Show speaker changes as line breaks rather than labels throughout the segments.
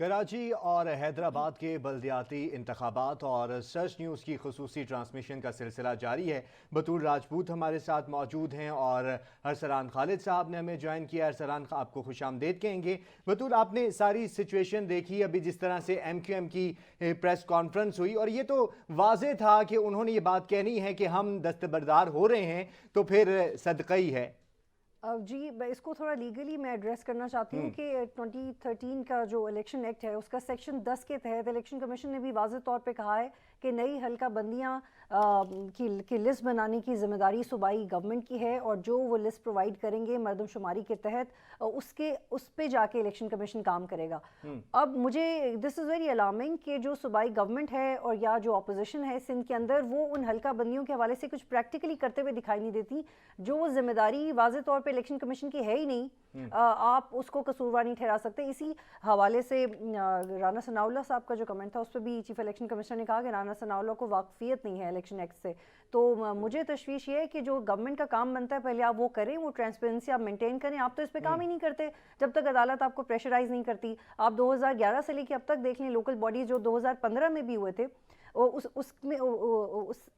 کراچی اور حیدرآباد کے بلدیاتی انتخابات اور سرچ نیوز کی خصوصی ٹرانسمیشن کا سلسلہ جاری ہے۔ بطول راجپوت ہمارے ساتھ موجود ہیں اور ارسلان خالد صاحب نے ہمیں جوائن کیا۔ ارسلان آپ کو خوش آمدید کہیں گے۔ بطول، آپ نے ساری سچویشن دیکھی ابھی جس طرح سے ایم کیو ایم کی پریس کانفرنس ہوئی، اور یہ تو واضح تھا کہ انہوں نے یہ بات کہنی ہے کہ ہم دستبردار ہو رہے ہیں تو پھر صدقہ ہی ہے۔
جی، اس کو تھوڑا لیگلی میں ایڈریس کرنا چاہتی ہوں کہ 2013 کا جو الیکشن ایکٹ ہے اس کا سیکشن 10 کے تحت الیکشن کمیشن نے بھی واضح طور پہ کہا ہے کہ نئی حلقہ بندیاں کی لسٹ بنانے کی ذمہ داری صوبائی گورنمنٹ کی ہے، اور جو وہ لسٹ پرووائڈ کریں گے مردم شماری کے تحت اس پہ جا کے الیکشن کمیشن کام کرے گا۔ اب مجھے دس از ویری الارمنگ کہ جو صوبائی گورنمنٹ ہے اور یا جو اپوزیشن ہے سندھ کے اندر، وہ ان حلقہ بندیوں کے حوالے سے کچھ پریکٹیکلی کرتے ہوئے دکھائی نہیں دیتی، جو وہ ذمہ داری واضح طور پہ الیکشن کمیشن کی ہے ہی نہیں۔ آپ اس کو قصوروار نہیں ٹھہرا سکتے۔ اسی حوالے سے رانا ثناء اللہ صاحب کا جو کمنٹ تھا اس پہ بھی چیف الیکشن کمشنر نے کہا کہ رانا ثناء اللہ کو واقفیت نہیں ہے الیکشن ایکٹ سے۔ تو مجھے تشویش یہ ہے کہ جو گورنمنٹ کا کام بنتا ہے پہلے آپ وہ کریں، وہ ٹرانسپیرنسی آپ مینٹین کریں۔ آپ تو اس پہ کام ہی نہیں کرتے جب تک عدالت آپ کو پریشرائز نہیں کرتی۔ آپ 2011 سے لے کے اب تک دیکھ لیں، لوکل باڈیز جو 2015 میں بھی ہوئے تھے،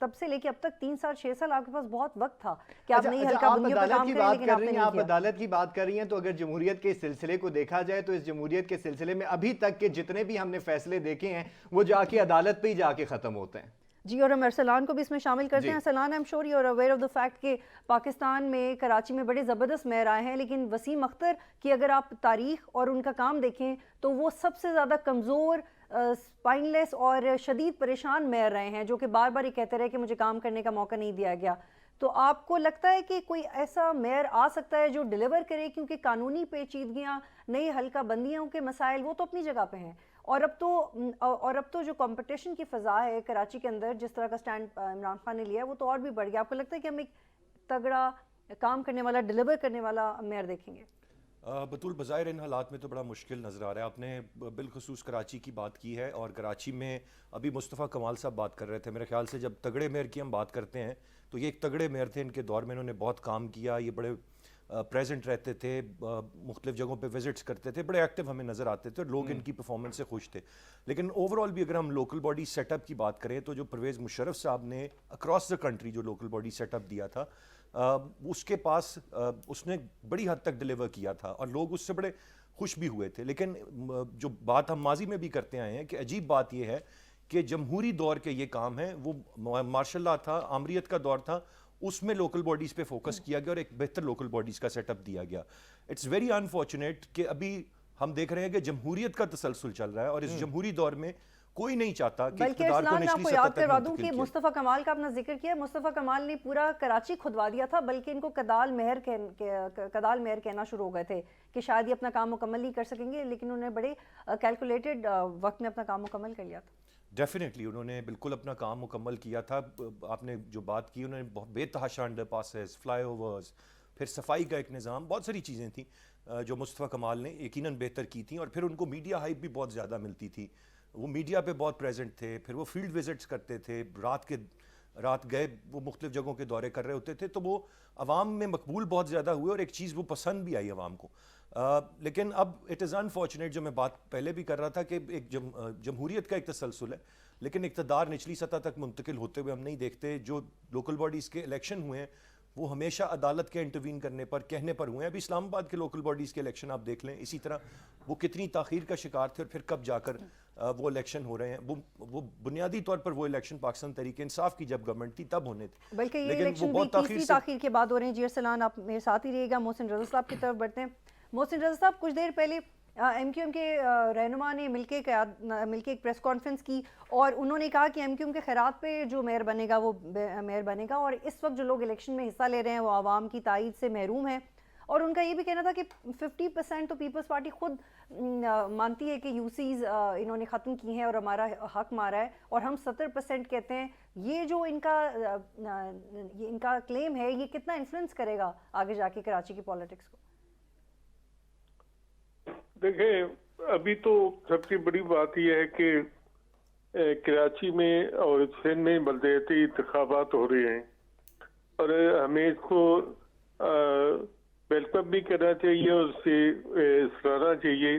تب سے لے کے اب تک 3 سال 6 سال آپ کے پاس بہت وقت تھا کہ آپ نہیں حلقہ بندیوں پہ کام کریں، لیکن آپ نے نہیں کیا۔
آپ عدالت کی بات کر رہی ہیں تو اگر جمہوریت کے سلسلے کو دیکھا جائے تو اس جمہوریت کے سلسلے میں ابھی تک کے جتنے بھی ہم نے فیصلے دیکھے ہیں وہ جا کے عدالت پہ ہی جا کے ختم ہوتے ہیں۔
جی، اور ہم ارسلان کو بھی اس میں شامل کرتے ہیں۔ Arsalan, I'm sure you are aware of the fact کہ پاکستان میں کراچی میں بڑے زبردست میئر آئے ہیں، لیکن وسیم اختر کی اگر آپ تاریخ اور ان کا کام دیکھیں تو وہ سب سے زیادہ کمزور، اسپائن لیس اور شدید پریشان میئر رہے ہیں، جو کہ بار بار یہ کہتے رہے کہ مجھے کام کرنے کا موقع نہیں دیا گیا۔ تو آپ کو لگتا ہے کہ کوئی ایسا میئر آ سکتا ہے جو ڈیلیور کرے؟ کیونکہ قانونی پیچیدگیاں، نئی حلقہ بندیوں کے مسائل وہ تو اپنی جگہ پہ ہیں، اور اب تو جو کمپٹیشن کی فضا ہے کراچی کے اندر، جس طرح کا سٹینڈ عمران خان نے لیا ہے، وہ تو اور بھی بڑھ گیا۔ آپ کو لگتا ہے کہ ہم ایک تگڑا کام کرنے والا، ڈیلیور کرنے والا میئر دیکھیں گے؟
بطول بظاہر ان حالات میں تو بڑا مشکل نظر آ رہا ہے۔ آپ نے بالخصوص کراچی کی بات کی ہے، اور کراچی میں ابھی مصطفیٰ کمال صاحب بات کر رہے تھے، میرے خیال سے جب تگڑے میئر کی ہم بات کرتے ہیں تو یہ ایک تگڑے میئر تھے، ان کے دور میں انہوں نے بہت کام کیا، یہ بڑے پریزنٹ رہتے تھے، مختلف جگہوں پہ وزٹس کرتے تھے، بڑے ایکٹیو ہمیں نظر آتے تھے، اور لوگ ان کی پرفارمنس سے خوش تھے۔ لیکن اوور آل بھی اگر ہم لوکل باڈی سیٹ اپ کی بات کریں تو جو پرویز مشرف صاحب نے اکراس دا کنٹری جو لوکل باڈی سیٹ اپ دیا تھا، اس کے پاس اس نے بڑی حد تک ڈیلیور کیا تھا، اور لوگ اس سے بڑے خوش بھی ہوئے تھے۔ لیکن جو بات ہم ماضی میں بھی کرتے آئے ہیں کہ عجیب بات یہ ہے کہ جمہوری دور کے یہ کام ہیں، وہ مارشل لا تھا، آمریت کا دور تھا، اس میں لوکل باڈیز پہ فوکس کیا گیا اور ایک بہتر لوکل باڈیز کا سیٹ اپ دیا گیا۔ اٹس ویری انفارچونیٹ کہ ابھی ہم دیکھ رہے ہیں کہ جمہوریت کا تسلسل چل رہا ہے، اور اس جمہوری دور میں کوئی نہیں چاہتا کہ اقتدار کو نچلی سطح تک منتقل کیا۔
یاد کروا دوں کہ مصطفیٰ کمال کا اپنا ذکر کیا، مصطفیٰ کمال نے پورا کراچی کھدوا دیا تھا، بلکہ ان کو کدال مہر کہنا شروع ہو گئے تھے کہ شاید یہ اپنا کام مکمل نہیں کر سکیں گے، لیکن انہوں نے بڑے کیلکولیٹڈ وقت میں اپنا کام مکمل کر لیا تھا۔
ڈیفینیٹلی انہوں نے بالکل اپنا کام مکمل کیا تھا۔ آپ نے جو بات کی، انہوں نے بہت بے تحاشا انڈر پاسز، فلائی اوورز، پھر صفائی کا ایک نظام، بہت ساری چیزیں تھیں جو مصطفیٰ کمال نے یقیناً بہتر کی تھیں، اور پھر ان کو میڈیا ہائپ بھی بہت زیادہ ملتی تھی، وہ میڈیا پہ بہت پریزنٹ تھے، پھر وہ فیلڈ وزٹس کرتے تھے، رات گئے وہ مختلف جگہوں کے دورے کر رہے ہوتے تھے، تو وہ عوام میں مقبول بہت زیادہ ہوئے، اور ایک چیز وہ پسند بھی آئی عوام کو۔ لیکن اب اٹ از انفارچونیٹ، جو میں بات پہلے بھی کر رہا تھا کہ ایک جمہوریت کا ایک تسلسل ہے، لیکن اقتدار نچلی سطح تک منتقل ہوتے ہوئے ہم نہیں دیکھتے۔ جو لوکل باڈیز کے الیکشن ہوئے ہیں وہ ہمیشہ عدالت کے انٹروین کرنے پر، کہنے پر ہوئے ہیں۔ ابھی اسلام آباد کے لوکل باڈیز کے الیکشن آپ دیکھ لیں، اسی طرح وہ کتنی تاخیر کا شکار تھے، اور پھر کب جا کر وہ الیکشن ہو رہے ہیں۔ وہ بنیادی طور پر وہ الیکشن پاکستان تحریک انصاف کی جب گورنمنٹ تھی تب ہونے تھے،
بلکہ یہ الیکشن بھی تیسری تاخیر کے بعد ہو رہے ہیں۔ جی ارسلان، آپ میرے ساتھ ہی رہیے گا۔ محسن رضا صاحب کی طرف بڑھتے ہیں۔ محسن رضا صاحب، کچھ دیر پہلے ایم کیو ایم کے رہنما نے مل کے ایک پریس کانفرنس کی، اور انہوں نے کہا کہ ایم کیو ایم کے خیرات پہ جو میئر بنے گا وہ میئر بنے گا، اور اس وقت جو لوگ الیکشن میں حصہ لے رہے ہیں وہ عوام کی تائید سے محروم ہیں۔ اور ان کا یہ بھی کہنا تھا کہ 50% تو پیپلز پارٹی خود مانتی ہے کہ یو سیز انہوں نے ختم کی ہیں اور ہمارا حق مارا ہے، اور ہم 70% کہتے ہیں۔ یہ جو ان کا کلیم ہے، یہ کتنا انفلوئنس کرے گا آگے جا کے کراچی کی پالیٹکس کو؟
دیکھیں، ابھی تو سب سے بڑی بات یہ ہے کہ کراچی میں اور سندھ میں بلدیاتی انتخابات ہو رہے ہیں، اور ہمیں اس کو ویلکم بھی کرنا چاہیے اور اس سے سراہنا چاہیے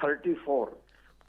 34,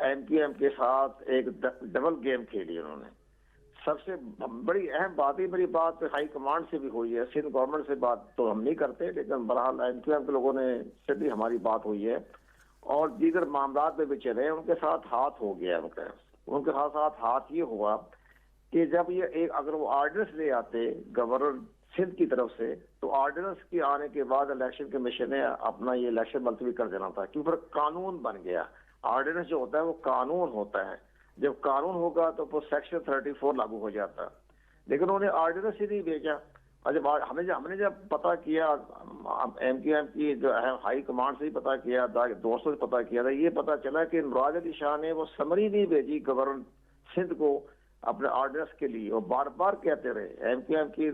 ایم کیو ایم کے ساتھ ایک ڈبل گیم کھیلی انہوں نے. سب سے بڑی اہم بات ہی بڑی بات ہائی کمانڈ سے بھی ہوئی ہے, سندھ گورنمنٹ سے بات تو ہم نہیں کرتے, لیکن بہرحال ایم کیو ایم کے لوگوں نے سے بھی ہماری بات ہوئی ہے, اور دیگر معاملات میں بھی چلے ان کے ساتھ ہاتھ ہو گیا. ان کے ساتھ ہاتھ یہ ہوا کہ جب یہ ایک اگر وہ آرڈیننس لے آتے گورنر سندھ کی طرف سے, تو آرڈیننس کے آنے کے بعد الیکشن کمیشن نے اپنا یہ الیکشن ملتوی کر دینا تھا, کیونکہ قانون بن گیا. آرڈیننس جو ہوتا ہے وہ قانون ہوتا ہے, جب قانون ہوگا تو وہ سیکشن 34 لاگو ہو جاتا. لیکن انہوں نے آرڈیننس ہی نہیں بھیجا. اور جب ہم نے جب پتا کیا ایم کیو ایم کی جو ہائی کمانڈ سے ہی پتا کیا, دوستوں سے پتا کیا تھا, یہ پتا چلا کہ مراد علی شاہ نے وہ سمری نہیں بھیجی گورنر سندھ کو اپنے آرڈیننس کے لیے, اور بار بار کہتے رہے. ایم کیو ایم کی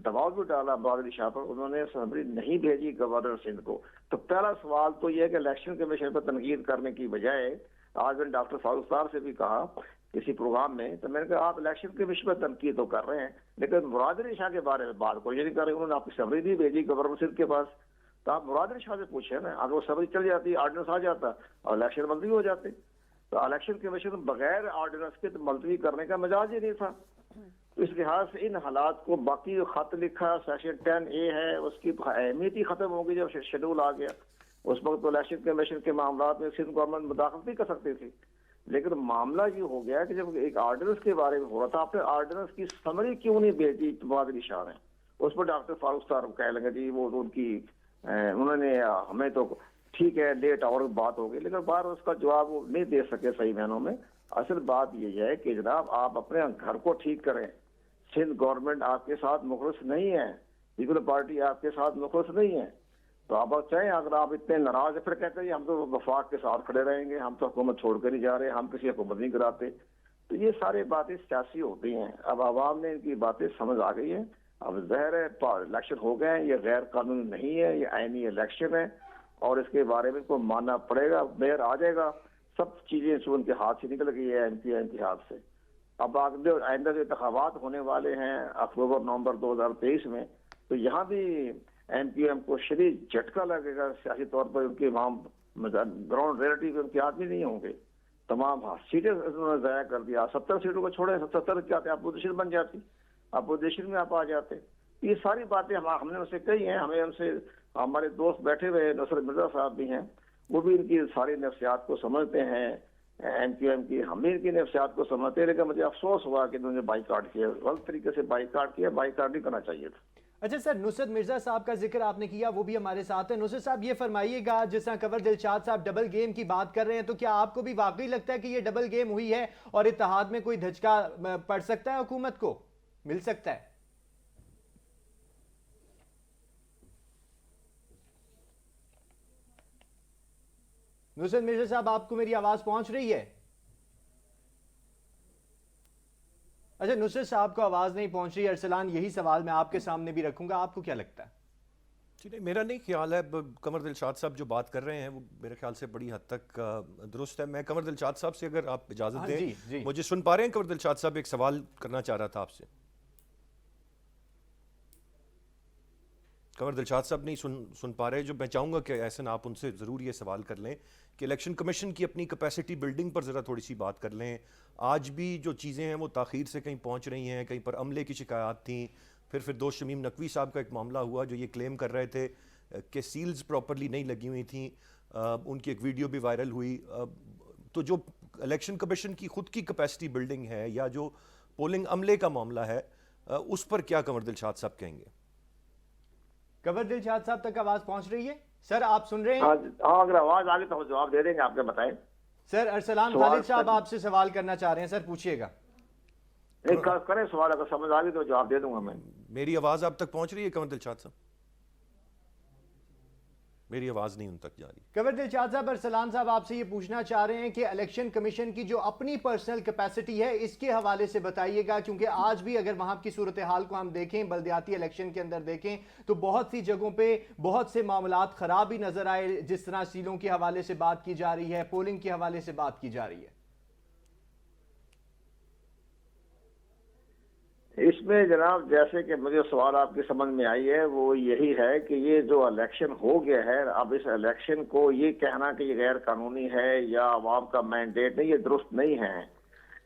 دباؤ بھی ڈالا مراد علی شاہ پر, انہوں نے سمری نہیں بھیجی گورنر سندھ کو. تو پہلا سوال تو یہ ہے کہ الیکشن کمیشن پر تنقید کرنے کی بجائے, آج میں نے ڈاکٹر فاروق صاحب سے بھی کہا کسی پروگرام میں, تو میں نے کہا آپ الیکشن کمیشن پر تنقید تو کر رہے ہیں لیکن مراد علی شاہ کے بارے میں بات کوئی نہیں کر رہے. انہوں نے آپ کی سمری نہیں بھیجی گورنر سندھ کے پاس, تو آپ مراد علی شاہ سے پوچھیں نا. اگر وہ سمری چل جاتی, آرڈیننس آ جاتا اور الیکشن ملتوی ہو جاتے. تو الیکشن کمیشن بغیر آرڈیننس کے ملتوی کرنے کا مزاج ہی نہیں تھا. تو اس لحاظ سے ان حالات کو, باقی جو خط لکھا سیکشن 10A ہے اس کی اہمیت ہی ختم ہو گئی جب شیڈول آ گیا. اس وقت تو الیکشن کمیشن کے معاملات میں سندھ گورنمنٹ مداخلت نہیں کر سکتی تھی. لیکن معاملہ یہ ہو گیا کہ جب ایک آرڈیننس کے بارے میں ہو رہا تھا, آپ نے آرڈیننس کی سمری کیوں نہیں بھیجی مراد علی شاہ نے؟ اس پر ڈاکٹر فاروق صاحب کہنے لگے جی وہ ان کی انہوں نے ہمیں تو ٹھیک ہے لیٹ اور بات ہو گئی, لیکن بار اس کا جواب وہ نہیں دے سکے صحیح معنوں میں. اصل بات یہ ہے کہ جناب آپ اپنے گھر کو ٹھیک کریں. سندھ گورنمنٹ آپ کے ساتھ مخلص نہیں ہے, پیپلز پارٹی آپ کے ساتھ مخلص نہیں ہے. تو آپ چاہیں اگر آپ اتنے ناراض ہیں پھر کہتے ہیں ہم تو وفاق کے ساتھ کھڑے رہیں گے, ہم تو حکومت چھوڑ کر نہیں جا رہے, ہم کسی حکومت نہیں کراتے. تو یہ ساری باتیں سیاسی ہوتی ہیں. اب عوام نے ان کی باتیں سمجھ آ گئی ہیں. اب ظاہر ہے الیکشن ہو گئے ہیں, یہ غیر قانونی نہیں ہے, یہ آئینی الیکشن ہے, اور اس کے بارے میں کو ماننا پڑے گا. میئر آ جائے گا, سب چیزیں ان کے ہاتھ سے نکل گئی ہے, ایم پی ایم کے ہاتھ سے. اب آئندہ جو انتخابات ہونے والے ہیں اکتوبر نومبر 2023 میں, تو یہاں بھی ایم کیو ایم کو شدید جھٹکا لگے گا سیاسی طور پر. ان کے وہاں گراؤنڈ ریئلٹی کے ان کے آدمی نہیں ہوں گے. تمام سیٹیں انہوں نے ضائع کر دیا. 70 سیٹوں کو چھوڑے, 70 کیا تھے, اپوزیشن بن جاتی, اپوزیشن میں آپ آ جاتے. یہ ساری باتیں ہم نے ان سے کہی ہیں. ہمیں ان سے ہمارے دوست بیٹھے ہوئے نصرت مرزا صاحب بھی ہیں, وہ بھی ان کی ساری نفسیات کو سمجھتے ہیں. ایم کیو ایم کی ہم بھی ان کی نفسیات کو سمجھتے ہیں. لیکن مجھے افسوس ہوا کہ انہوں نے بائیکاٹ کیا, غلط طریقے سے بائیکاٹ کیا. بائیکاٹ نہیں کرنا چاہیے تھا.
اچھا سر, نصرت مرزا صاحب کا ذکر آپ نے کیا, وہ بھی ہمارے ساتھ ہیں. نصرت صاحب یہ فرمائیے گا, جس طرح کنور دلشاد صاحب ڈبل گیم کی بات کر رہے ہیں, تو کیا آپ کو بھی واقعی لگتا ہے کہ یہ ڈبل گیم ہوئی ہے اور اتحاد میں کوئی دھچکا پڑ سکتا ہے, حکومت کو مل سکتا ہے؟ نصرت مرزا صاحب, آپ کو میری آواز پہنچ رہی ہے؟ اچھا, نصرت صاحب کو آواز نہیں پہنچ رہی. ارسلان, یہی سوال میں آپ کے سامنے بھی رکھوں گا, آپ کو کیا لگتا ہے؟
جی نہیں, میرا نہیں خیال ہے. کنور دلشاد صاحب جو بات کر رہے ہیں وہ میرے خیال سے بڑی حد تک درست ہے. میں کنور دلشاد صاحب سے اگر آپ اجازت دیں, مجھے سن پا رہے ہیں کنور دلشاد صاحب؟ ایک سوال کرنا چاہ رہا تھا آپ سے. کنور دلشاد صاحب نہیں سن پا رہے, جو میں چاہوں گا کہ احسن آپ ان سے ضرور یہ سوال کر لیں کہ الیکشن کمیشن کی اپنی کیپیسٹی بلڈنگ پر ذرا تھوڑی سی بات کر لیں. آج بھی جو چیزیں ہیں وہ تاخیر سے کہیں پہنچ رہی ہیں, کہیں پر عملے کی شکایات تھیں, پھر دوست شمیم نقوی صاحب کا ایک معاملہ ہوا جو یہ کلیم کر رہے تھے کہ سیلز پراپرلی نہیں لگی ہوئی تھیں, ان کی ایک ویڈیو بھی وائرل ہوئی. تو جو الیکشن کمیشن کی خود کی کیپیسٹی بلڈنگ ہے یا جو پولنگ عملے کا معاملہ ہے, اس پر کیا کنور دلشاد صاحب کہیں گے؟
کنور دلشاد صاحب تک آواز پہنچ رہی ہے سر, آپ سن رہے ہیں؟
ہاں, اگر آواز آ گئی تو جواب دے دیں گے. آپ کے بتائیں
سر. ارسلان خالد صاحب آپ سے سوال کرنا چاہ رہے ہیں سر, پوچھئے گا.
کریں سوال, اگر سمجھ آ گئی تو جواب دے دوں گا میں.
میری آواز آپ تک پہنچ رہی ہے کنور دلشاد صاحب؟ میری آواز نہیں ان تک جا رہی.
کنور دلشاد صاحب, ارسلان صاحب آپ سے یہ پوچھنا چاہ رہے ہیں کہ الیکشن کمیشن کی جو اپنی پرسنل کیپیسٹی ہے اس کے حوالے سے بتائیے گا, کیونکہ آج بھی اگر وہاں کی صورتحال کو ہم دیکھیں, بلدیاتی الیکشن کے اندر دیکھیں, تو بہت سی جگہوں پہ بہت سے معاملات خراب ہی نظر آئے, جس طرح سیلوں کے حوالے سے بات کی جا رہی ہے, پولنگ کے حوالے سے بات کی جا رہی ہے.
اس اس میں جناب جیسے کہ مجھے سوال آپ کی سمجھ میں آئی ہے وہ یہی ہے کہ یہ جو الیکشن ہو گیا ہے، اب اس الیکشن کو یہ کہنا کہ یہ غیر قانونی ہے یا عوام کا مینڈیٹ نہیں، یہ درست نہیں ہے.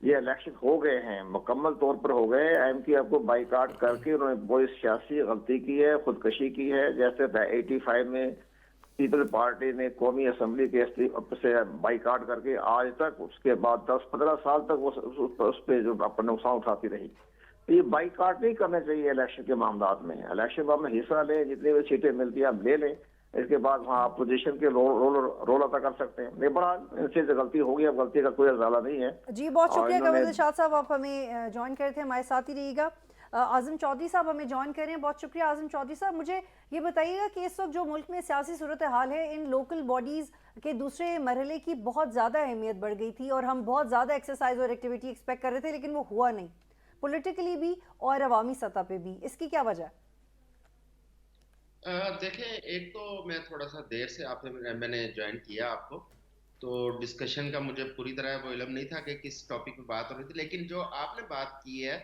یہ الیکشن ہو گئے ہیں، مکمل طور پر ہو گئے. ایم کیو ایم کو بائیکاٹ کر کے انہوں نے بہت سیاسی غلطی کی ہے، خودکشی کی ہے. جیسے 85 میں پیپل پارٹی نے قومی اسمبلی کے سے بائیکاٹ کر کے آج تک، اس کے بعد 10-15 سال تک وہ اس پہ جو اپنا نقصان اٹھاتی رہی. یہ بائیکاٹ نہیں کرنا چاہیے الیکشن کے معاملات میں. الیکشن میں حصہ لیں، جتنی بھی سیٹیں ملتی ہیں آپ لے لیں، اس کے بعد وہاں اپوزیشن کے رول ادا کر سکتے ہیں. نہیں بڑا ان سے غلطی ہو گئی، اب غلطی کا کوئی ازالہ نہیں ہے.
جی بہت شکریہ
اور
گورنر شاد صاحب، آپ ہمیں جوائن کرتے ہیں، ہمارے ساتھ ہی رہیے گا. اعظم چودھری صاحب ہمیں جوائن کر رہے ہیں. بہت شکریہ اعظم چودھری صاحب. مجھے یہ بتائیے گا کہ اس وقت جو ملک میں سیاسی صورتحال ہے، ان لوکل باڈیز کے دوسرے مرحلے کی بہت زیادہ اہمیت بڑھ گئی تھی اور ہم بہت زیادہ ایکسرسائز اور ایکٹیویٹی ایکسپیکٹ کر رہے تھے، لیکن وہ ہوا نہیں، پولیٹیکلی بھی اور عوامی سطح پہ بھی. اس کی کیا وجہ ہے؟
دیکھیں، ایک تو میں تھوڑا سا دیر سے میں نے جوائن کیا آپ کو، تو ڈسکشن کا مجھے پوری طرح وہ علم نہیں تھا کہ کس ٹاپک پہ بات ہو رہی تھی. لیکن جو آپ نے بات کی ہے،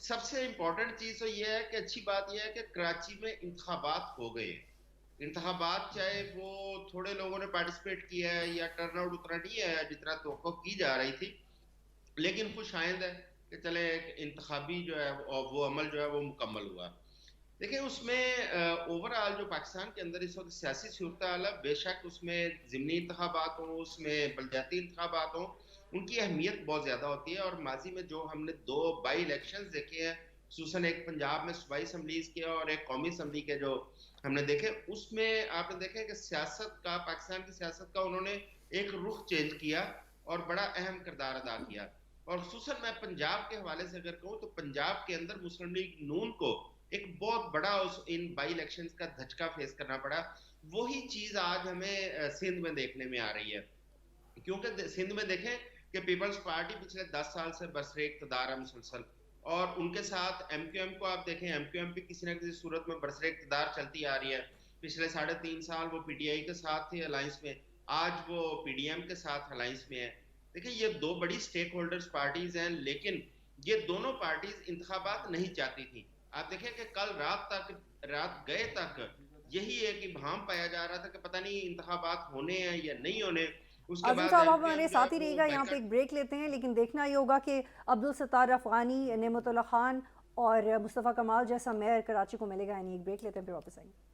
سب سے امپورٹنٹ چیز تو یہ ہے کہ اچھی بات یہ ہے کہ کراچی میں انتخابات ہو گئے. انتخابات چاہے وہ تھوڑے لوگوں نے پارٹیسپیٹ کیا ہے یا ٹرن آؤٹ اتنا نہیں ہے جتنا توقع کی جا رہی تھی، لیکن خوش آئند ہے کہ چلے انتخابی جو ہے وہ عمل جو ہے وہ مکمل ہوا. دیکھیں، اس میں اوورآل جو پاکستان کے اندر اس وقت سیاسی صورتحال ہے، بے شک اس میں ضمنی انتخابات ہوں، اس میں بلدیاتی انتخابات ہوں، ان کی اہمیت بہت زیادہ ہوتی ہے. اور ماضی میں جو ہم نے 2 بائی الیکشنز دیکھے ہیں، خصوصاً ایک پنجاب میں صوبائی اسمبلیز کے اور ایک قومی اسمبلی کے جو ہم نے دیکھے، اس میں آپ نے دیکھا کہ سیاست کا، پاکستان کی سیاست کا انہوں نے ایک رخ چینج کیا اور بڑا اہم کردار ادا کیا. اور خصوصاً میں پنجاب کے حوالے سے اگر کہوں تو پنجاب کے اندر مسلم لیگ نون کو ایک بہت بڑا ان بائی الیکشنز کا دھچکا فیس کرنا پڑا. وہی چیز آج ہمیں سندھ میں دیکھنے میں آ رہی ہے، کیونکہ سندھ میں دیکھیں کہ پیپلز پارٹی پچھلے 10 سال سے برسر اقتدار ہے مسلسل، اور ان کے ساتھ ایم کیو ایم کو آپ دیکھیں، ایم کیو ایم بھی کسی نہ کسی صورت میں برسر اقتدار چلتی آ رہی ہے. پچھلے 3.5 سال وہ پی ٹی آئی کے ساتھ تھی الائنس میں، آج وہ پی ڈی ایم کے ساتھ الائنس میں ہے. دیکھیں، یہ 2 بڑی سٹیک ہولڈرز پارٹیز ہیں، لیکن یہ دونوں پارٹیز انتخابات نہیں چاہتی تھیں. آپ دیکھیں کہ کل رات گئے تک یہی ایک ابہام پایا جا رہا تھا کہ پتہ نہیں انتخابات ہونے ہیں یا نہیں ہونے. اس کے
اعظم
بعد
صاحب
ایم
آپ
کیو
ہمارے
ایم جو
ساتھ
ہے
ہی رہیے
وہ
گا، یہاں پہ ایک بریک لیتے ہیں، لیکن دیکھنا یہ ہوگا کہ عبدالستار افغانی، نعمت اللہ خان اور مصطفیٰ کمال جیسا میئر کراچی کو ملے گا یا نہیں. ایک بریک لیتے ہیں، پھر واپس آئیں گے.